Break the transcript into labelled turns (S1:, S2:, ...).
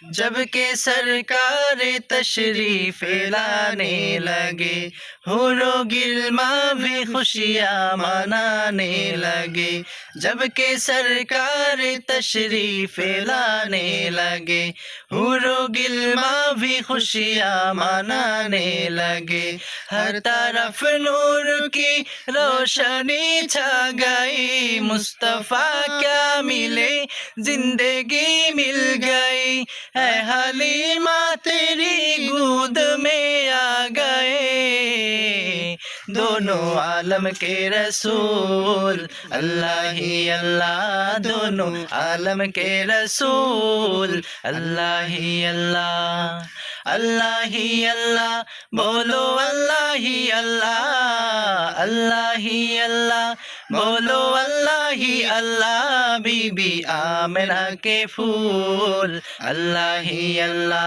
S1: जब के सरकार तशरीफ लाने लगे, हुरो गिल्मा भी खुशियाँ मनाने लगे। जब के सरकार तशरीफ लाने लगे, हुरो गिल्मा भी खुशियाँ मनाने लगे। हर तरफ नूर की रोशनी छा गई, मुस्तफ़ा क्या मिले जिंदगी मिल गई। है हलीमा तेरी गोद में आ गए, दोनों आलम के रसूल अल्लाह ही अल्लाह, दोनों आलम के रसूल अल्लाह ही अल्लाह। अल्लाह ही अल्लाह बोलो, अल्लाह ही अल्लाह, अल्लाह ही अल्लाह बोलो, अल्लाह ही अल्लाह। बीबी आमिना के फूल अल्लाह ही अल्लाह।